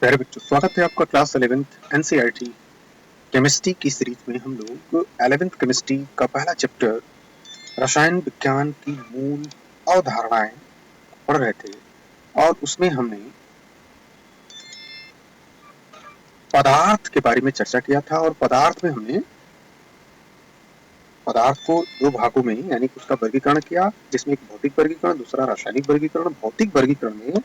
प्यारे बच्चों, स्वागत है आपका क्लास 11th एनसीईआरटी केमिस्ट्री की सीरीज में। हम लोग 11th केमिस्ट्री का पहला चैप्टर रसायन विज्ञान की मूल अवधारणाएं पढ़ रहे थे और उसमें हमने पदार्थ के बारे में चर्चा किया था। और पदार्थ में हमने पदार्थ को दो भागों में यानी कि उसका वर्गीकरण किया, जिसमें एक भौतिक वर्गीकरण, दूसरा रासायनिक वर्गीकरण। भौतिक वर्गीकरण में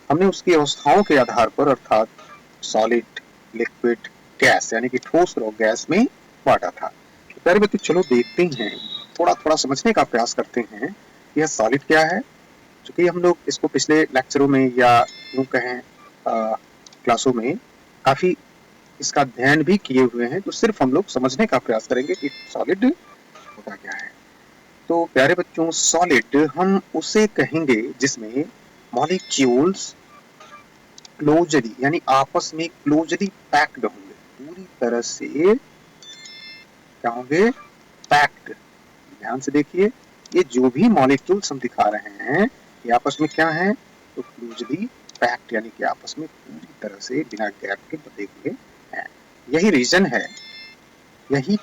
हमने उसकी अवस्थाओं के आधार पर अर्थात सॉलिड, लिक्विड, गैस यानी कि ठोस और गैस में बांटा था। प्यारे बच्चों, चलो देखते हैं, थोड़ा थोड़ा समझने का प्रयास करते हैं यह सॉलिड क्या है। चूंकि हम लोग इसको पिछले लेक्चरों में या यूं कहें क्लासों में काफी इसका अध्ययन भी किए हुए हैं, तो सिर्फ हम लोग समझने का प्रयास करेंगे कि सॉलिड होता क्या है। तो प्यारे बच्चों, सॉलिड हम उसे कहेंगे जिसमें मॉलिक्यूल्स क्लोजली यानी आपस में क्लोजली पैक्ड होंगे, पूरी तरह से क्या होंगे, पैक्ड। ध्यान से देखिए, ये जो भी मॉलिक्यूल्स हम दिखा रहे हैं ये आपस में क्या है, तो क्लोजली पैक्ड यानी कि आपस में पूरी तरह से बिना गैप के बंधे हुए हैं। यही रीजन है, यही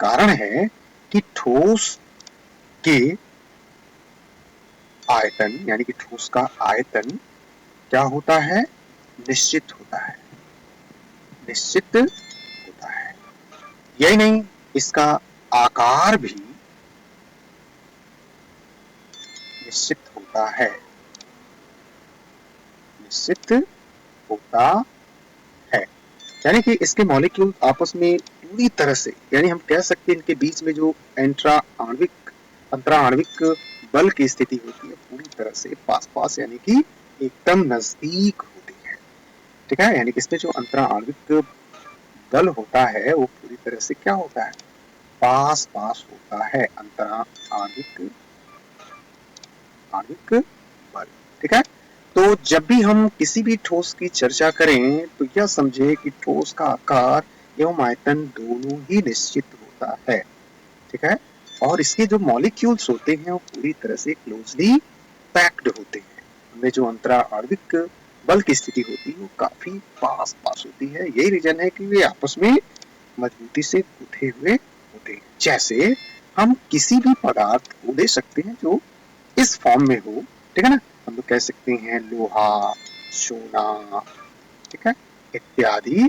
कारण है कि ठोस के आयतन यानी कि ठोस का आयतन क्या होता है, निश्चित होता है, निश्चित होता है। यही नहीं, इसका आकार भी निश्चित होता है, निश्चित होता है। यानी कि इसके मॉलिक्यूल आपस में पूरी तरह से, यानी हम कह सकते हैं इनके बीच में जो अंतराण्विक बल की स्थिति होती है पूरी तरह से पास पास यानी कि एकदम नजदीक होती है। ठीक है, यानी कि इसमें जो अंतराण्विक बल होता है वो पूरी तरह से क्या होता है, पास पास होता है, अंतराण्विक बल। ठीक है, तो जब भी हम किसी भी ठोस की चर्चा करें तो यह समझे कि ठोस का आकार एवं आयतन दोनों ही निश्चित होता है। ठीक है, और इसके जो मॉलिक्यूल्स होते हैं वो पूरी तरह से क्लोजली पैक्ड होते हैं। उनमें जो अंतराण्विक बल की स्थिति होती है वो काफी पास पास होती है। यही रीजन है कि वे आपस में मजबूती से गुथे हुए होते हैं। जैसे हम किसी भी पदार्थ को ले सकते हैं जो इस फॉर्म में हो, ठीक है ना, हम लोग कह सकते हैं लोहा, सोना, ठीक है, इत्यादि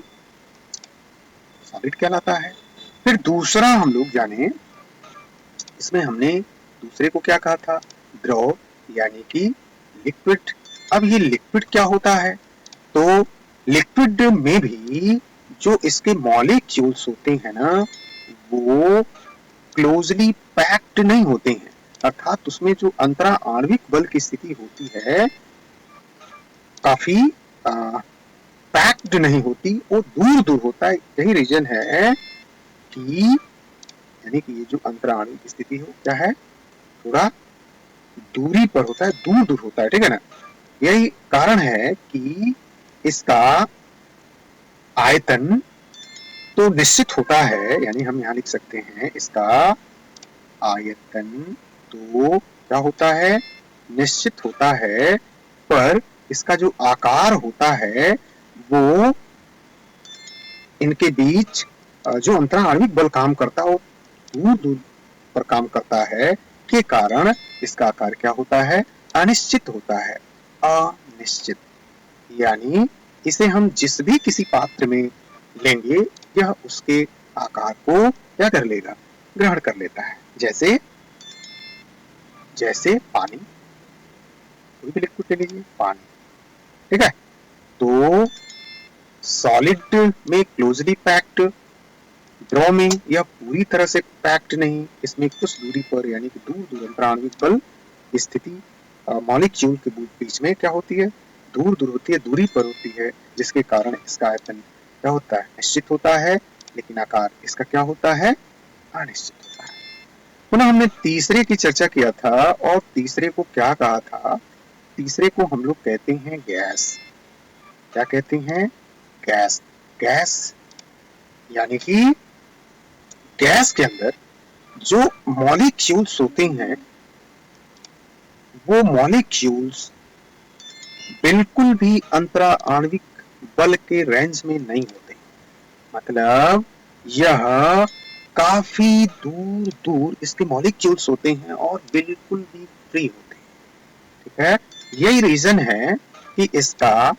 सॉलिड कहलाता है। फिर दूसरा हम लोग जाने, इसमें हमने दूसरे को क्या कहा था, द्रव यानी कि लिक्विड। अब ये लिक्विड क्या होता है, तो लिक्विड में भी जो इसके मॉलिक्यूल्स होते हैं ना वो क्लोजली पैक्ड नहीं होते हैं, अर्थात उसमें जो अंतराण्विक बल की स्थिति होती है काफी पैक्ड नहीं होती, वो दूर दूर होता है। यही रीजन है कि यानी कि ये जो अंतराण्विक स्थिति है क्या है, थोड़ा दूरी पर होता है, दूर दूर होता है। ठीक है ना, यही कारण है कि इसका आयतन तो निश्चित होता है, यानी हम यहाँ लिख सकते हैं इसका आयतन तो क्या होता है, निश्चित होता है, पर इसका जो आकार होता है वो इनके बीच जो अंतराण्विक बल काम करता है वो दूर दूर पर काम करता है, के कारण इसका आकार क्या होता है, अनिश्चित होता है। अनिश्चित यानी इसे हम जिस भी किसी पात्र में लेंगे यह उसके आकार को क्या कर लेगा, ग्रहण कर लेता है। जैसे जैसे पानी, कोई भी लिक्विड ले लीजिए, पानी। ठीक है, तो सॉलिड में क्लोजली पैक्ड, द्रव में यह पूरी तरह से पैक्ड नहीं, इसमें कुछ दूरी पर यानी कि दूर दूर अंतराण्विक बल स्थिति मॉलिक्यूल के बीच में क्या होती है, दूर दूर होती है, दूरी पर होती है, जिसके कारण इसका आयतन क्या होता है, निश्चित होता है, लेकिन आकार इसका क्या होता है, अनिश्चित होता है। पुनः हमने तीसरे की चर्चा किया था और तीसरे को क्या कहा था, तीसरे को हम लोग कहते हैं गैस। क्या कहते हैं, गैस। गैस यानी कि गैस के अंदर जो मॉलिक्यूल्स होते हैं वो मॉलिक्यूल्स बिल्कुल भी अंतराण्विक बल के रेंज में नहीं होते, मतलब यह काफी दूर दूर इसके मॉलिक्यूल्स होते हैं और बिल्कुल भी फ्री होते हैं, ठीक है। यही रीजन है कि इसका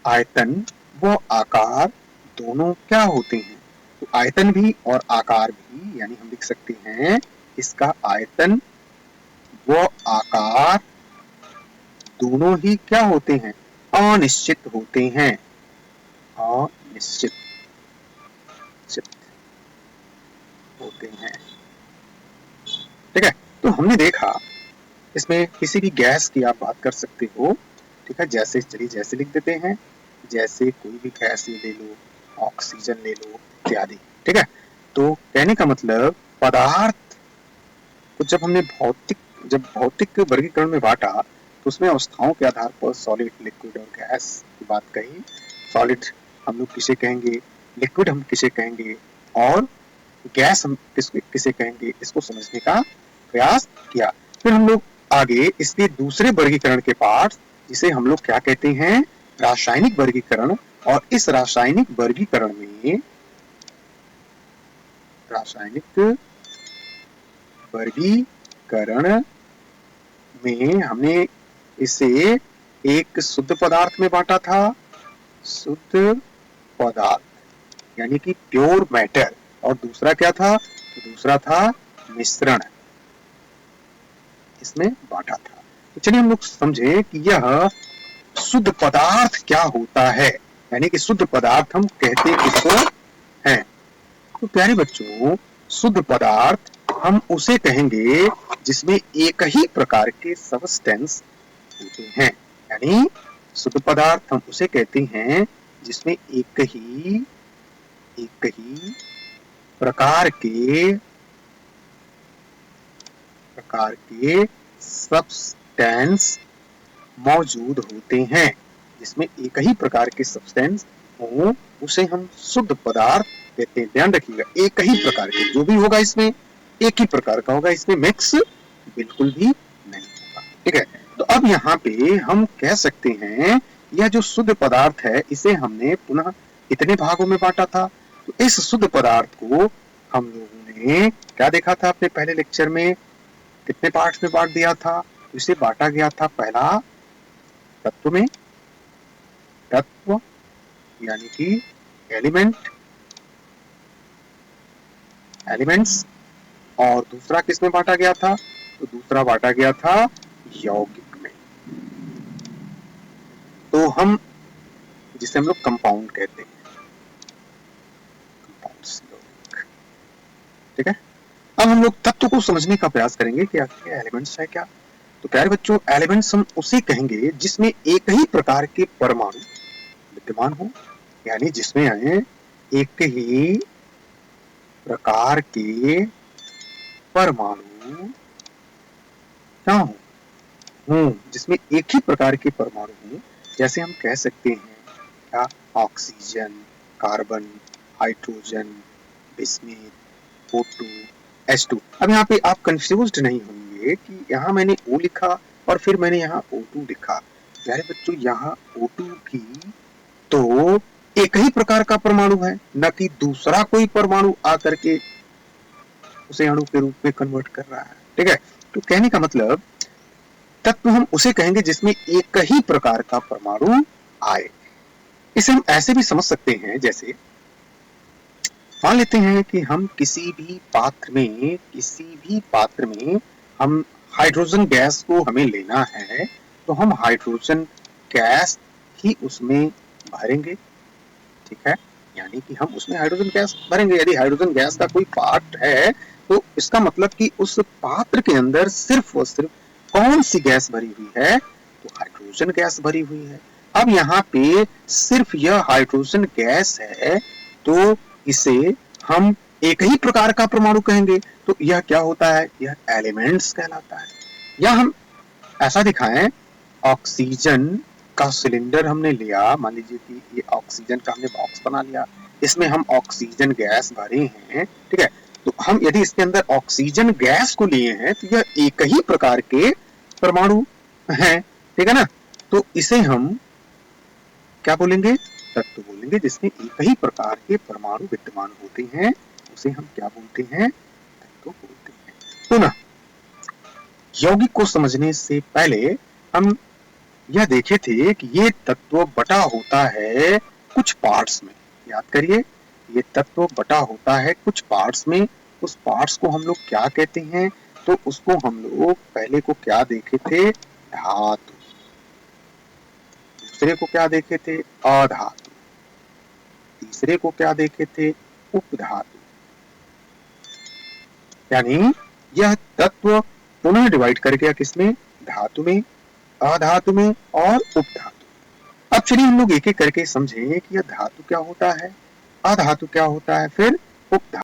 आयतन व आकार दोनों क्या होते हैं, तो आयतन भी और आकार भी, यानी हम लिख सकते हैं इसका आयतन व आकार दोनों ही क्या होते हैं, अनिश्चित होते हैं, अनिश्चित होते हैं, ठीक है। तो हमने देखा इसमें किसी भी गैस की आप बात कर सकते हो, ठीक है, जैसे चलिए जैसे लिख देते हैं, जैसे कोई भी गैस ले लो, ऑक्सीजन ले लो इत्यादि, ठीक है। तो कहने का मतलब पदार्थ को जब भौतिक वर्गीकरण में बांटा तो उसमें अवस्थाओं के आधार पर सॉलिड, लिक्विड और गैस की बात कही। सॉलिड हम लोग किसे कहेंगे, लिक्विड हम किसे कहेंगे और गैस हम किसे कहेंगे, इसको समझने का प्रयास किया। फिर हम लोग आगे इसके दूसरे वर्गीकरण के पार्ट, जिसे हम लोग क्या कहते हैं, रासायनिक वर्गीकरण, और इस रासायनिक वर्गीकरण में हमने इसे एक शुद्ध पदार्थ में बांटा था, शुद्ध पदार्थ यानी कि प्योर मैटर, और दूसरा क्या था, तो दूसरा था मिश्रण, इसमें बांटा था। तो चलिए हम लोग समझे कि यह शुद्ध पदार्थ क्या होता है, यानी कि शुद्ध पदार्थ हम कहते किसको हैं। तो प्यारे बच्चों, शुद्ध पदार्थ हम उसे कहेंगे जिसमें एक ही प्रकार के सबस्टेंस होते हैं, यानी शुद्ध पदार्थ हम उसे कहते हैं जिसमें एक ही प्रकार के सब्सटेंस मौजूद होते हैं, जिसमें एक ही प्रकार के सब्सटेंस हो उसे हम शुद्ध पदार्थ कहते हैं। ध्यान रखिएगा, एक ही प्रकार के, जो भी होगा इसमें एक ही प्रकार का होगा, इसमें मिक्स बिल्कुल भी नहीं होगा, ठीक है। तो अब यहाँ पे हम कह सकते हैं यह जो शुद्ध पदार्थ है इसे हमने पुनः इतने भागों में बांटा था। तो इस शुद्ध पदार्थ को हम लोगों ने क्या देखा था अपने पहले लेक्चर में, कितने पार्ट्स में बांट दिया था, इसे बांटा गया था पहला तत्व में, तत्व यानी कि एलिमेंट्स, और दूसरा किस में बांटा गया था, तो दूसरा बांटा गया था यौगिक में, तो हम जिसे हम लोग कंपाउंड कहते हैं, ठीक है। अब हम लोग तत्व को समझने का प्रयास करेंगे कि आखिर एलिमेंट्स है क्या। तो प्यारे बच्चों, एलिमेंट्स हम उसे कहेंगे जिसमें एक ही प्रकार के परमाणु विद्यमान हो, यानी जिसमें एक ही प्रकार के परमाणु क्या हो, जिसमें एक ही प्रकार के परमाणु हो, जैसे हम कह सकते हैं क्या, oxygen, carbon, hydrogen, bismuth, O2, H2। अब यहाँ पे आप कंफ्यूज्ड नहीं होंगे कि यहाँ मैंने O लिखा और फिर मैंने यहाँ O2 लिखा। प्यारे बच्चों, यहाँ O2 भी तो एक ही प्रकार का परमाणु है, न कि दूसरा कोई परमाणु आकर के उसे अणु के रूप में कन्वर्ट कर रहा है, ठीक है। तो कहने का मतलब तत्व हम उसे कहेंगे जिसमें एक ही प्रकार का परमाणु आए। इसे हम ऐसे भी समझ सकते हैं, जैसे मान लेते हैं कि हम किसी भी पात्र में हम हाइड्रोजन गैस को हमें लेना है, तो हम हाइड्रोजन गैस ही उसमें भरेंगे, ठीक है, यानी कि हम उसमें हाइड्रोजन गैस भरेंगे। यदि हाइड्रोजन गैस का कोई पार्ट है तो इसका मतलब कि उस पात्र के अंदर सिर्फ और सिर्फ कौन सी गैस भरी हुई है, तो हाइड्रोजन गैस भरी हुई है। अब यहाँ पे सिर्फ यह हाइड्रोजन गैस है, तो इसे हम एक ही प्रकार का परमाणु कहेंगे, तो यह क्या होता है, यह एलिमेंट्स कहलाता है। या हम ऐसा दिखाएं, ऑक्सीजन का सिलेंडर हमने लिया, मान लीजिए कि ये ऑक्सीजन का हमने बॉक्स बना लिया, इसमें हम ऑक्सीजन गैस भरे हैं, ठीक है। तो हम यदि इसके अंदर ऑक्सीजन गैस को लिए हैं तो यह एक ही प्रकार के परमाणु हैं, ठीक है ना। तो इसे हम क्या बोलेंगे? तत्व बोलेंगे जिसमें एक ही प्रकार के परमाणु विद्यमान होते हैं, उसे हम क्या बोलते हैं? तत्व बोलते हैं। पुनः यौगिक को समझने से पहले हम यह देखे थे कि ये तत्व बटा होता है कुछ पार्ट्स में। याद करिए, ये तत्व बटा होता है कुछ पार्ट्स में। उस पार्ट्स को हम लोग क्या कहते हैं? तो उसको हम लोग पहले को क्या देखे थे? धातु। दूसरे को क्या देखे थे? अधातु। तीसरे को क्या देखे थे? उपधातु। यानी यह तत्व पुनः डिवाइड कर गया किसमें? धातु में, अधातु में और उपधातु। अब चलिए हम लोग एक एक करके समझें कि यह धातु क्या होता है, अधातु क्या होता है, फिर उपधातु